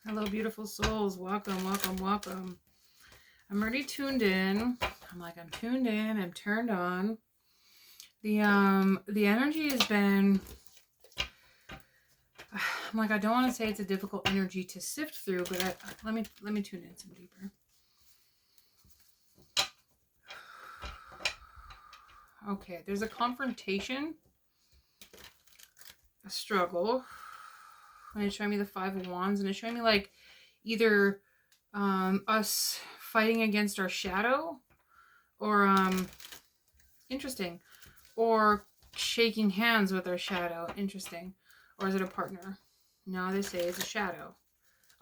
Hello, beautiful souls. Welcome, welcome, welcome. I'm already tuned in. I'm tuned in. I'm turned on. The energy has been. I don't want to say it's a difficult energy to sift through, but let me tune in some deeper. Okay, there's a confrontation, a struggle, and it's showing me the Five of Wands, and it's showing me like either us fighting against our shadow, or interesting, or shaking hands with our shadow. Interesting. Or is it a partner? No, they say it's a shadow.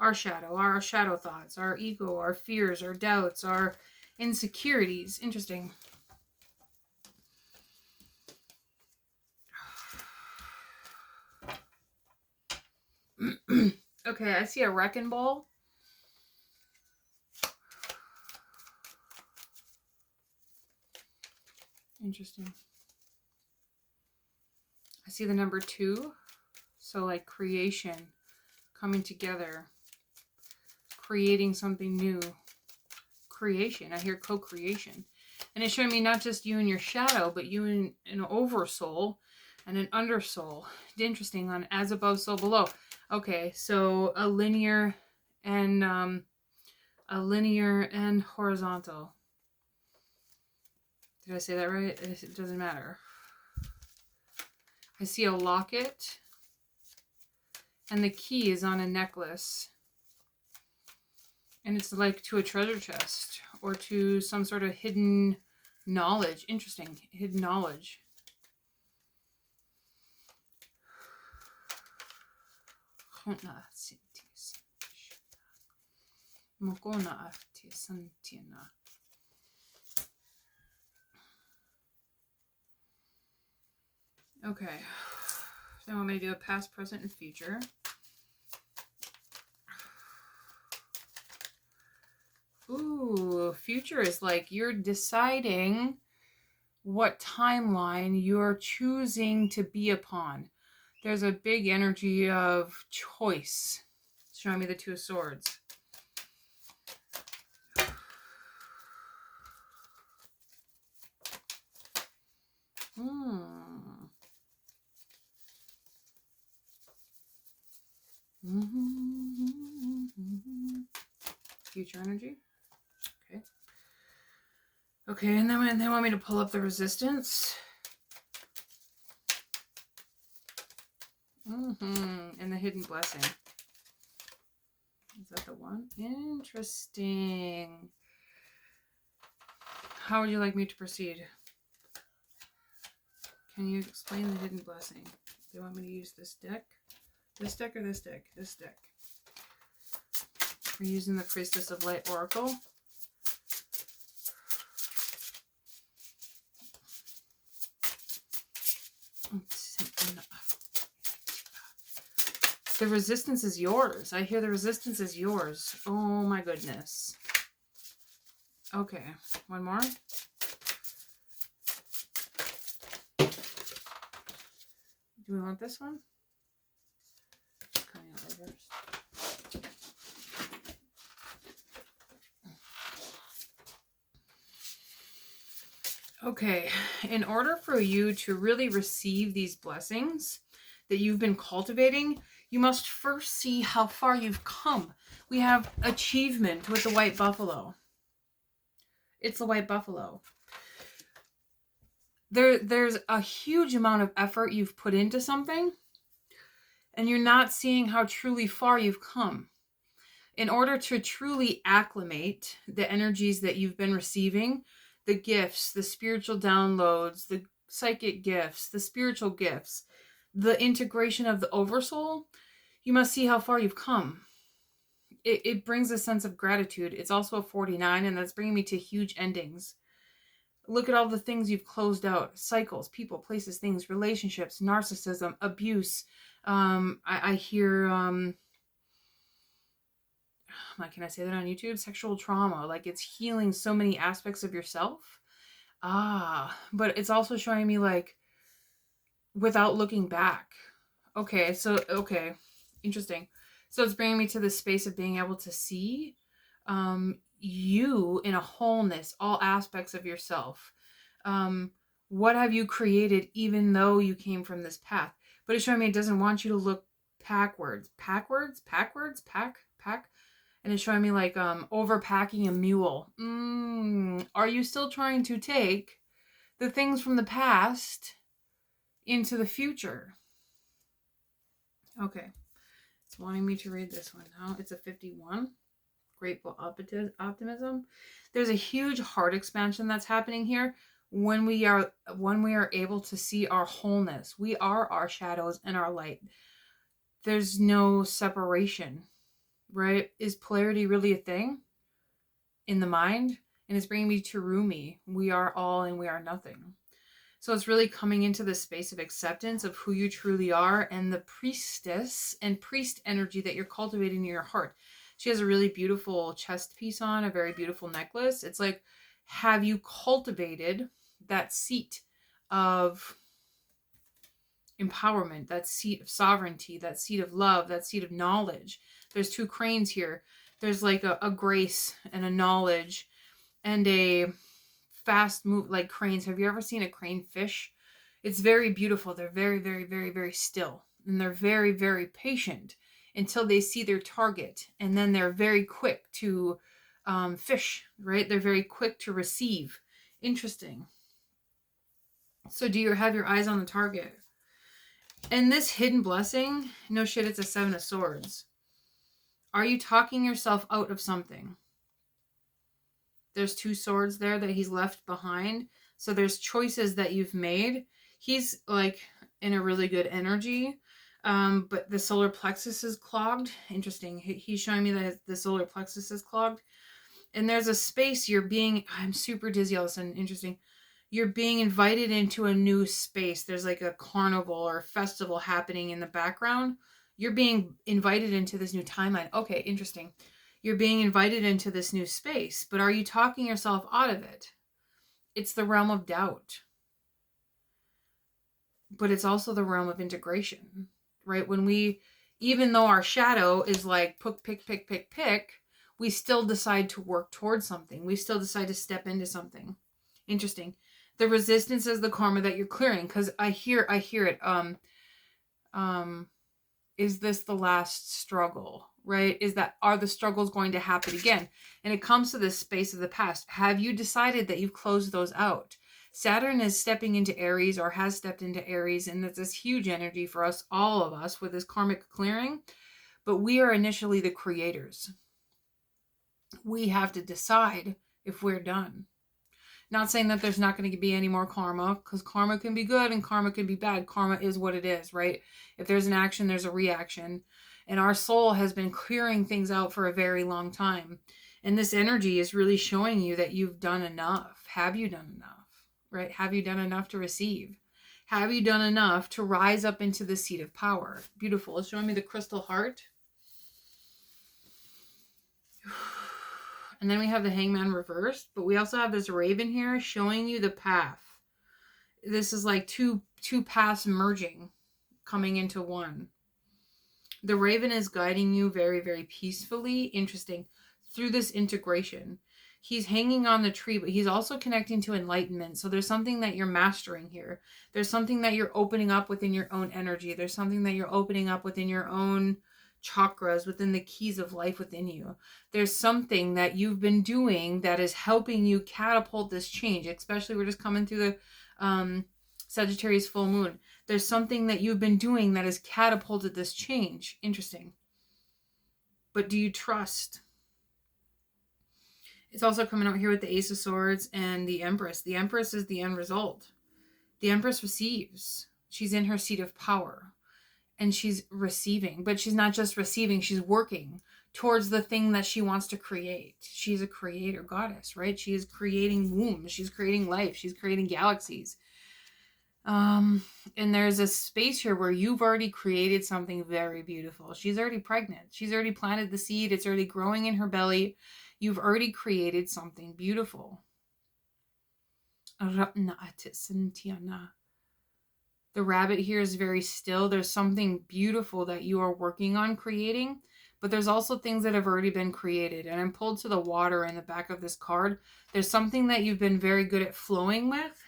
Our shadow thoughts, our ego, our fears, our doubts, our insecurities. Interesting. Okay, I see a wrecking ball. Interesting. I see the number 2. So like creation, coming together, creating something new. Creation. I hear co-creation. And it's showing me not just you and your shadow, but you and an oversoul and an undersoul. Interesting. On as above, so below. Okay, so a linear and horizontal. Did I say that right? It doesn't matter. I see a locket, and the key is on a necklace. And it's like to a treasure chest or to some sort of hidden knowledge. Interesting. Hidden knowledge. Okay. So I want me to do a past, present, and future. Ooh, future is like you're deciding what timeline you're choosing to be upon. There's a big energy of choice. Showing me the 2 of Swords. Future energy. Okay. Okay, and then they want me to pull up the resistance. And the hidden blessing. Is that the one? Interesting. How would you like me to proceed? Can you explain the hidden blessing? Do you want me to use this deck? This deck or this deck? This deck. We're using the Priestess of Light Oracle. The resistance is yours. I hear the resistance is yours. Oh my goodness. Okay, one more. Do we want this one? Coming out reversed. Okay, in order for you to really receive these blessings that you've been cultivating, you must first see how far you've come. We have achievement with the white buffalo. It's the white buffalo. There's a huge amount of effort you've put into something, and you're not seeing how truly far you've come. In order to truly acclimate the energies that you've been receiving, the gifts, the spiritual downloads, the psychic gifts, the spiritual gifts, the integration of the oversoul, you must see how far you've come. It brings a sense of gratitude. It's also a 49, and that's bringing me to huge endings. Look at all the things you've closed out. Cycles, people, places, things, relationships, narcissism, abuse. I hear, can I say that on YouTube? Sexual trauma. Like, it's healing so many aspects of yourself. But it's also showing me, like, without looking back. Okay, interesting. So it's bringing me to this space of being able to see you in a wholeness, all aspects of yourself. What have you created, even though you came from this path? But it's showing me it doesn't want you to look backwards. Pack. And it's showing me like overpacking a mule. Are you still trying to take the things from the past into the future? Okay. It's wanting me to read this one now. It's a 51. Grateful optimism. There's a huge heart expansion that's happening here when we are able to see our wholeness. We are our shadows and our light. There's no separation, right? Is polarity really a thing in the mind? And it's bringing me to Rumi. We are all and we are nothing. So it's really coming into this space of acceptance of who you truly are and the priestess and priest energy that you're cultivating in your heart. She has a really beautiful chest piece on, a very beautiful necklace. It's like, have you cultivated that seat of empowerment, that seat of sovereignty, that seat of love, that seat of knowledge? There's two cranes here. There's like a grace and a knowledge and a fast move, like cranes. Have you ever seen a crane fish? It's very beautiful. They're very, very, very, very still. And they're very, very patient until they see their target. And then they're very quick to fish, right? They're very quick to receive. Interesting. So do you have your eyes on the target? And this hidden blessing, no shit, it's a 7 of Swords. Are you talking yourself out of something? There's 2 swords there that he's left behind. So there's choices that you've made. He's like in a really good energy. But the solar plexus is clogged. Interesting. He's showing me that the solar plexus is clogged. And there's a space I'm super dizzy all of a sudden. Interesting. You're being invited into a new space. There's like a carnival or festival happening in the background. You're being invited into this new timeline. Okay, interesting. You're being invited into this new space, but are you talking yourself out of it? It's the realm of doubt. But it's also the realm of integration, right? Even though our shadow is like pick, we still decide to work towards something. We still decide to step into something. Interesting. The resistance is the karma that you're clearing, because I hear it. Is this the last struggle, right? Are the struggles going to happen again? And it comes to this space of the past. Have you decided that you've closed those out? Saturn is stepping into Aries, or has stepped into Aries, and it's this huge energy for us, all of us, with this karmic clearing. But we are initially the creators. We have to decide if we're done. Not saying that there's not going to be any more karma, because karma can be good and karma can be bad. Karma is what it is, right? If there's an action, there's a reaction. And our soul has been clearing things out for a very long time. And this energy is really showing you that you've done enough. Have you done enough, right? Have you done enough to receive? Have you done enough to rise up into the seat of power? Beautiful. It's showing me the crystal heart. And then we have the Hangman reversed, but we also have this raven here showing you the path. This is like two paths merging, coming into one. The raven is guiding you very, very peacefully, interesting, through this integration. He's hanging on the tree, but he's also connecting to enlightenment. So there's something that you're mastering here. There's something that you're opening up within your own energy. There's something that you're opening up within your own chakras, within the keys of life within you. There's something that you've been doing that is helping you catapult this change, especially we're just coming through the Sagittarius full moon. There's something that you've been doing that has catapulted this change. Interesting. But do you trust? It's also coming out here with the Ace of Swords and the Empress. The Empress is the end result. The Empress receives. She's in her seat of power. And she's receiving, but she's not just receiving, she's working towards the thing that she wants to create. She's a creator goddess, right? She is creating wombs, she's creating life, she's creating galaxies. And there's a space here where you've already created something very beautiful. She's already pregnant. She's already planted the seed. It's already growing in her belly. You've already created something beautiful. The rabbit here is very still. There's something beautiful that you are working on creating, but there's also things that have already been created. And I'm pulled to the water in the back of this card. There's something that you've been very good at flowing with,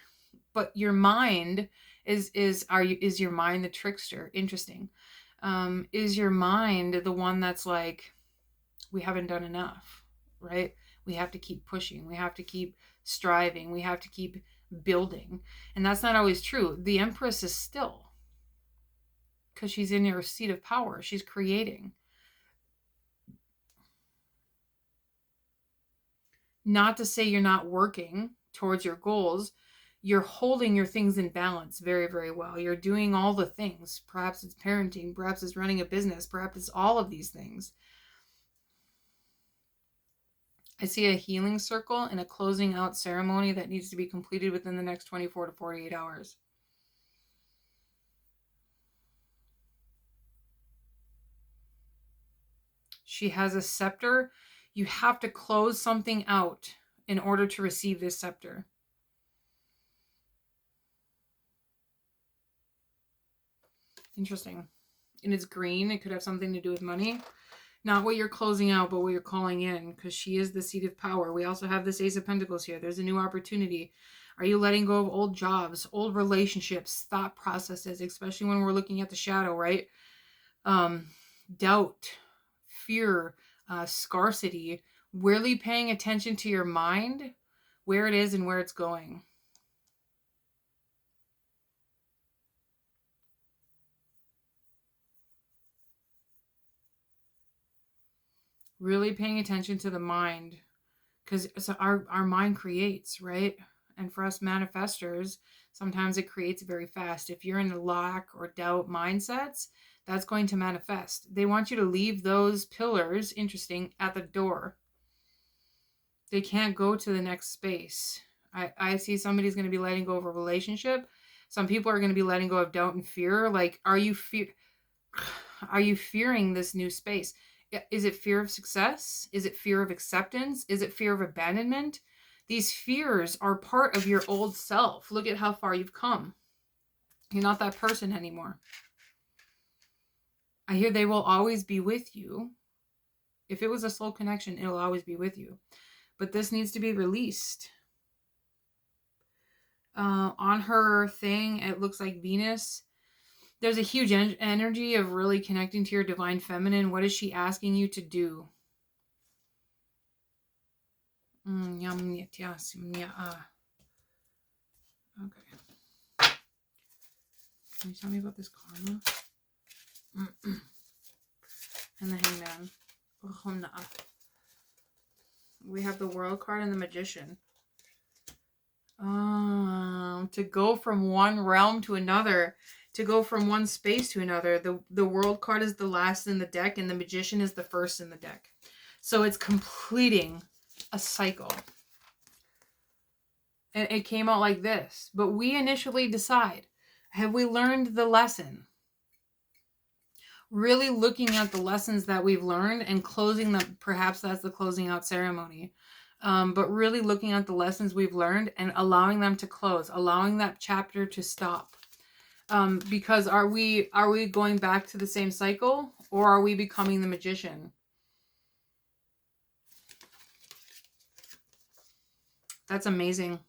but your mind is your mind the trickster? Interesting. Is your mind the one that's like, we haven't done enough, right? We have to keep pushing. We have to keep striving. We have to keep building. And that's not always true. The Empress is still, because she's in her seat of power. She's creating. Not to say you're not working towards your goals. You're holding your things in balance very, very well. You're doing all the things. Perhaps it's parenting. Perhaps it's running a business. Perhaps it's all of these things. I see a healing circle and a closing out ceremony that needs to be completed within the next 24 to 48 hours. She has a scepter. You have to close something out in order to receive this scepter. Interesting. And it's green. It could have something to do with money. Not what you're closing out, but what you're calling in, because she is the seat of power. We also have this Ace of Pentacles here. There's a new opportunity. Are you letting go of old jobs, old relationships, thought processes, especially when we're looking at the shadow, right? Doubt, fear, scarcity. Really paying attention to your mind, where it is and where it's going. Really paying attention to the mind, because our mind creates, right? And for us manifestors, sometimes it creates very fast. If you're in a lack or doubt mindsets, that's going to manifest. They want you to leave those pillars, interesting, at the door. They can't go to the next space. I see somebody's going to be letting go of a relationship. Some people are going to be letting go of doubt and fear. Like, are you fearing this new space? Is it fear of success? Is it fear of acceptance? Is it fear of abandonment? These fears are part of your old self. Look at how far you've come. You're not that person anymore. I hear they will always be with you. If it was a soul connection, it will always be with you. But this needs to be released. On her thing, it looks like Venus. There's a huge energy of really connecting to your divine feminine. What is she asking you to do? Okay. Can you tell me about this karma? And the Hangman. We have the World card and the Magician. To go from one realm to another. To go from one space to another. The World card is the last in the deck, and the Magician is the first in the deck. So it's completing a cycle. And it came out like this. But we initially decide, have we learned the lesson? Really looking at the lessons that we've learned and closing them. Perhaps that's the closing out ceremony. But really looking at the lessons we've learned and allowing them to close. Allowing that chapter to stop. Because are we going back to the same cycle? Or are we becoming the Magician? That's amazing.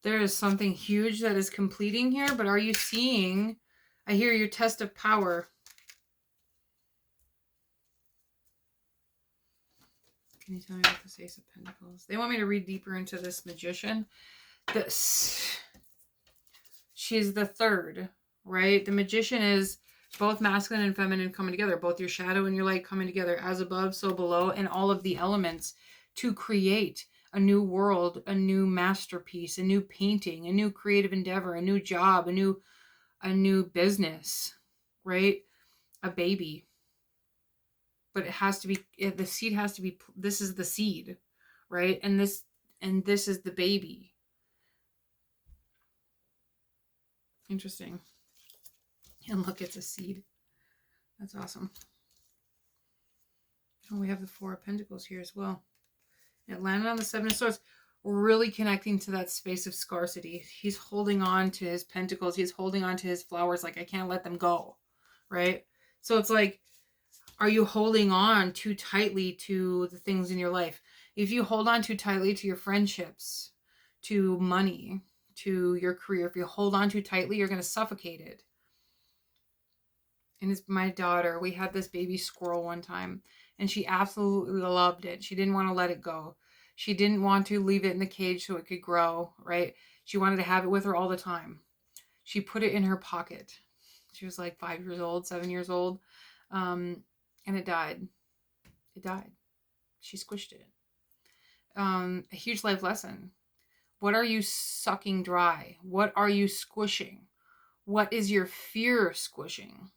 There is something huge that is completing here, but are you seeing? I hear your test of power. Can you tell me about this Ace of Pentacles? They want me to read deeper into this Magician. She's the third, right? The Magician is both masculine and feminine coming together. Both your shadow and your light coming together, as above, so below, and all of the elements to create a new world, a new masterpiece, a new painting, a new creative endeavor, a new job, a new business, right? A baby. But it has to be, the seed has to be, this is the seed, right? And this is the baby. Interesting. And look, it's a seed. That's awesome. Oh, we have the Four of Pentacles here as well. It landed on the Seven of Swords. really connecting to that space of scarcity. He's holding on to his pentacles. He's holding on to his flowers like, I can't let them go, right? So it's like, are you holding on too tightly to the things in your life? If you hold on too tightly to your friendships, to money, to your career, if you hold on too tightly, you're going to suffocate it. And it's my daughter. We had this baby squirrel one time, and she absolutely loved it. She didn't want to let it go. She didn't want to leave it in the cage so it could grow, right? She wanted to have it with her all the time. She put it in her pocket. She was like 5 years old, 7 years old. And it died. It died. She squished it. A huge life lesson. What are you sucking dry? What are you squishing? What is your fear squishing?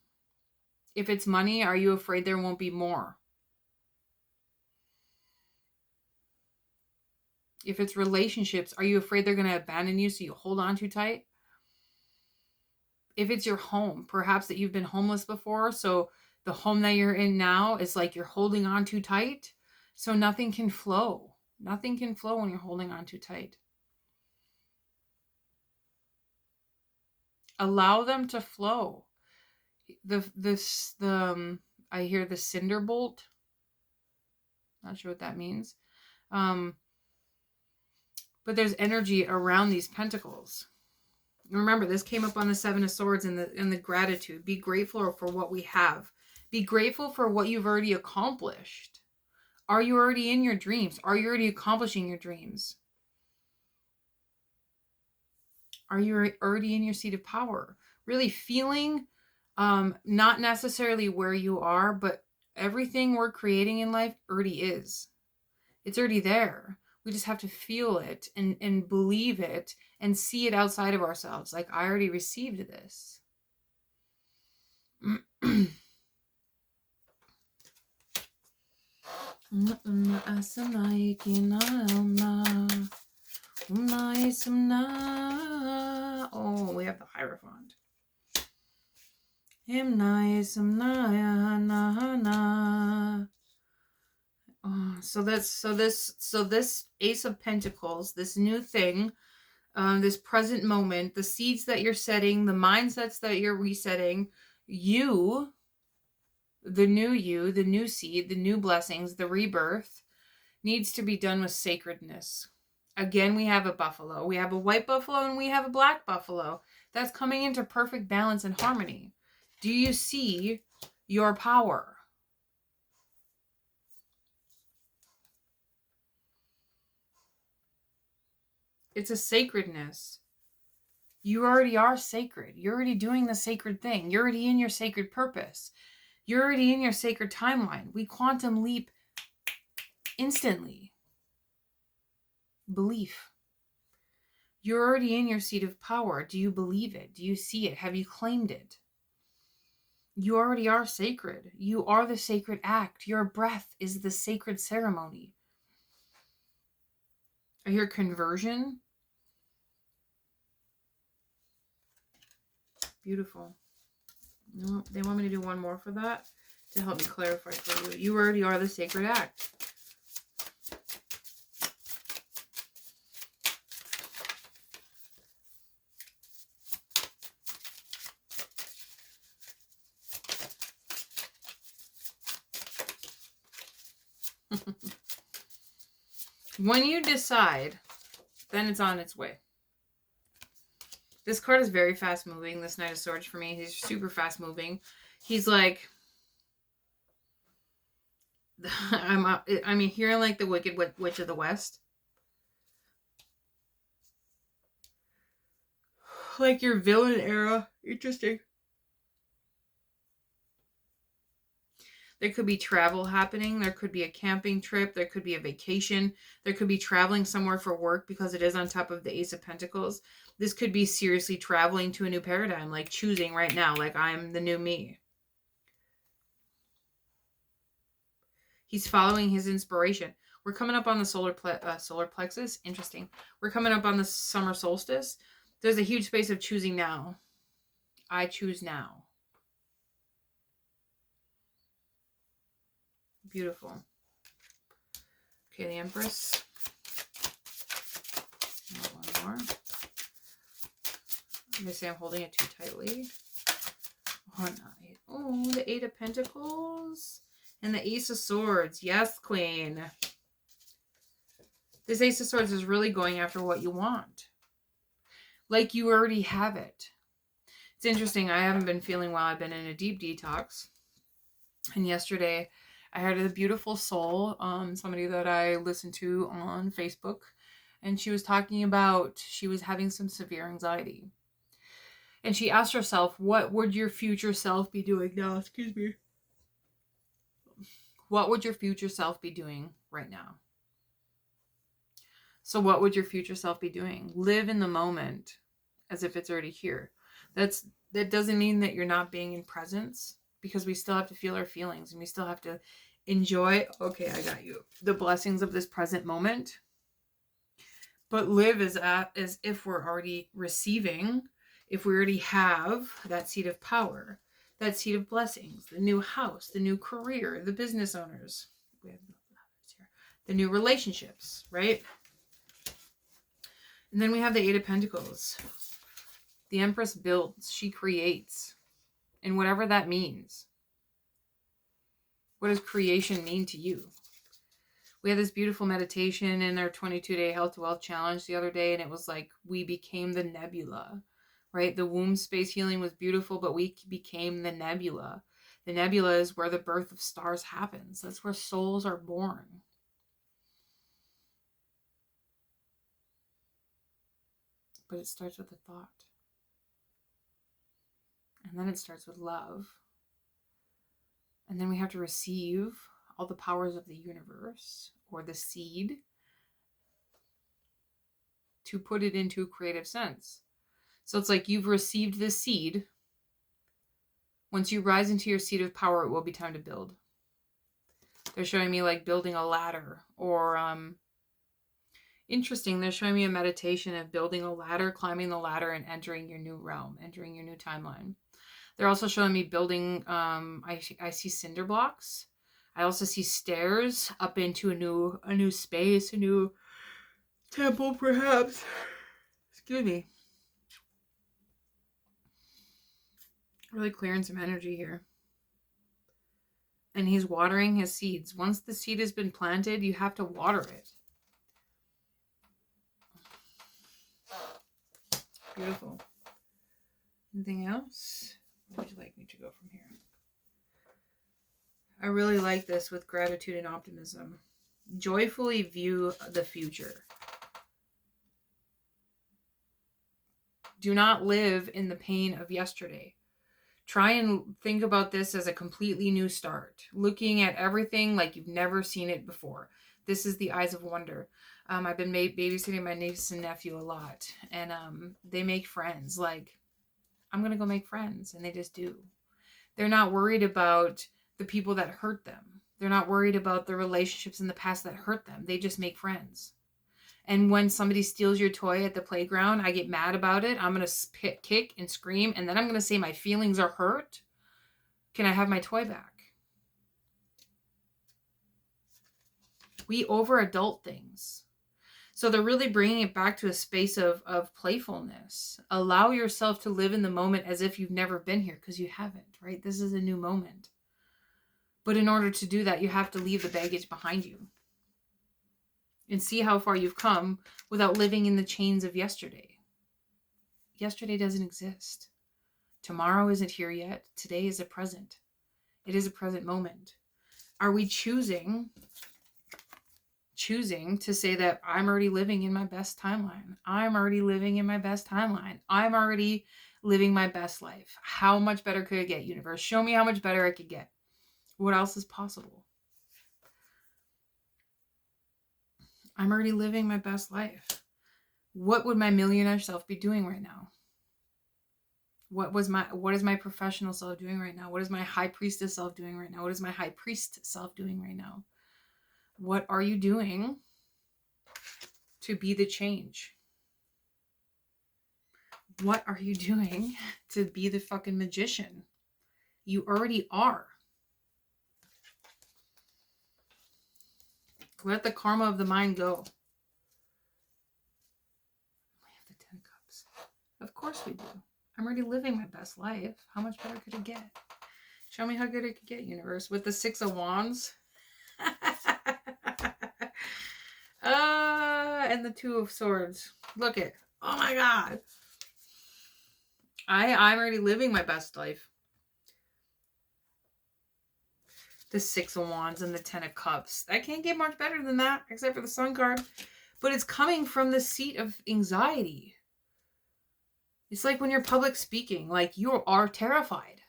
If it's money, are you afraid there won't be more? If it's relationships, are you afraid they're going to abandon you so you hold on too tight? If it's your home, perhaps that you've been homeless before, so the home that you're in now is like you're holding on too tight, so nothing can flow. Nothing can flow when you're holding on too tight. Allow them to flow. I hear the cinder bolt. Not sure what that means. But there's energy around these pentacles. Remember, this came up on the Seven of Swords in the gratitude. Be grateful for what we have. Be grateful for what you've already accomplished. Are you already in your dreams? Are you already accomplishing your dreams? Are you already in your seat of power? Really feeling, not necessarily where you are, but everything we're creating in life already is. It's already there. We just have to feel it and believe it and see it outside of ourselves. Like, I already received this. Oh, we have the Hierophant. So this Ace of Pentacles, this new thing, this present moment, the seeds that you're setting, the mindsets that you're resetting, you, the new seed, the new blessings, the rebirth, needs to be done with sacredness. Again, we have a buffalo. We have a white buffalo and we have a black buffalo. That's coming into perfect balance and harmony. Do you see your power? It's a sacredness. You already are sacred. You're already doing the sacred thing. You're already in your sacred purpose. You're already in your sacred timeline. We quantum leap instantly. Belief. You're already in your seat of power. Do you believe it? Do you see it? Have you claimed it? You already are sacred. You are the sacred act. Your breath is the sacred ceremony. I hear conversion. Beautiful. No, they want me to do one more for that to help me clarify for you. You already are the sacred act. When you decide, then it's on its way. This card is very fast moving, this Knight of Swords for me. He's super fast moving. He's like, I'm hearing like the Wicked Witch of the West. Like your villain era. Interesting. There could be travel happening. There could be a camping trip. There could be a vacation. There could be traveling somewhere for work because it is on top of the Ace of Pentacles. This could be seriously traveling to a new paradigm, like choosing right now, like I'm the new me. He's following his inspiration. We're coming up on the solar plexus. Interesting. We're coming up on the summer solstice. There's a huge space of choosing now. I choose now. Beautiful. Okay, the Empress. more. They say I'm holding it too tightly. Oh, the Eight of Pentacles and the Ace of Swords. Yes, Queen. This Ace of Swords is really going after what you want. Like you already have it. It's interesting. I haven't been feeling well. I've been in a deep detox. And yesterday I had a beautiful soul, somebody that I listened to on Facebook. And she was talking about, she was having some severe anxiety. And she asked herself, what would your future self be doing now? Excuse me. What would your future self be doing right now? So what would your future self be doing? Live in the moment as if it's already here. That doesn't mean that you're not being in presence, because we still have to feel our feelings and we still have to enjoy, okay, I got you, the blessings of this present moment. But live as if we're already receiving, if we already have that seat of power, that seat of blessings, the new house, the new career, the business owners, we have the new relationships, right? And then we have the Eight of Pentacles. The Empress builds, she creates. And whatever that means. What does creation mean to you? We had this beautiful meditation in our 22-day Health to Wealth Challenge the other day, and it was like we became the nebula, right? The womb space healing was beautiful, but we became the nebula. The nebula is where the birth of stars happens. That's where souls are born. But it starts with a thought. And then it starts with love. And then we have to receive all the powers of the universe, or the seed, to put it into a creative sense. So it's like you've received the seed. Once you rise into your seat of power, it will be time to build. They're showing me like building a ladder, or interesting, they're showing me a meditation of building a ladder, climbing the ladder, and entering your new realm, entering your new timeline. They're also showing me building, I see cinder blocks. I also see stairs up into a new space, a new temple, perhaps. Excuse me. Really clearing some energy here. And he's watering his seeds. Once the seed has been planted, you have to water it. Beautiful. Anything else? Where would you like me to go from here? I really like this with gratitude and optimism. Joyfully view the future. Do not live in the pain of yesterday. Try and think about this as a completely new start. Looking at everything like you've never seen it before. This is the eyes of wonder. I've been babysitting my niece and nephew a lot. And they make friends. Like, I'm going to go make friends. And they just do. They're not worried about the people that hurt them. They're not worried about the relationships in the past that hurt them. They just make friends. And when somebody steals your toy at the playground, I get mad about it. I'm going to kick and scream. And then I'm going to say my feelings are hurt. Can I have my toy back? We over-adult things. So they're really bringing it back to a space of playfulness. Allow yourself to live in the moment as if you've never been here, because you haven't, right? This is a new moment. But in order to do that, you have to leave the baggage behind you. And see how far you've come without living in the chains of yesterday. Yesterday doesn't exist. Tomorrow isn't here yet. Today is a present. It is a present moment. Are we choosing to say that I'm already living in my best timeline? I'm already living in my best timeline. I'm already living my best life. How much better could it get, universe? Show me how much better it could get. What else is possible? I'm already living my best life. What would my millionaire self be doing right now? What is my professional self doing right now? What is my high priestess self doing right now? What is my high priest self doing right now? What are you doing to be the change? What are you doing to be the fucking magician? You already are. Let the karma of the mind go. course we do. I'm already living my best life. How much better could it get? Show me how good it could get, universe. With the 6 of Wands. And the 2 of Swords. Look it. Oh my God. I'm already living my best life. The 6 of Wands and the 10 of Cups. I can't get much better than that, except for the Sun card. But it's coming from the seat of anxiety. It's like when you're public speaking, like you are terrified.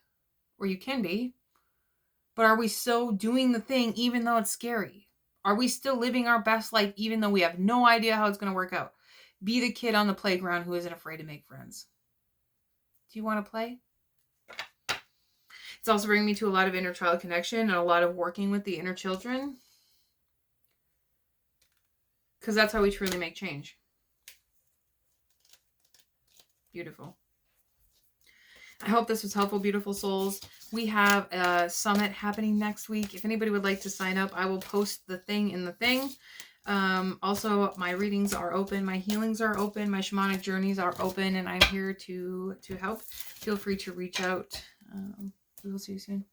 Or you can be. But are we still doing the thing even though it's scary? Are we still living our best life even though we have no idea how it's going to work out? Be the kid on the playground who isn't afraid to make friends. Do you want to play? It's also bringing me to a lot of inner child connection and a lot of working with the inner children. Because that's how we truly make change. Beautiful. I hope this was helpful, beautiful souls. We have a summit happening next week. If anybody would like to sign up, I will post the thing in the thing. Also, my readings are open. My healings are open. My shamanic journeys are open. And I'm here to help. Feel free to reach out. We will see you soon.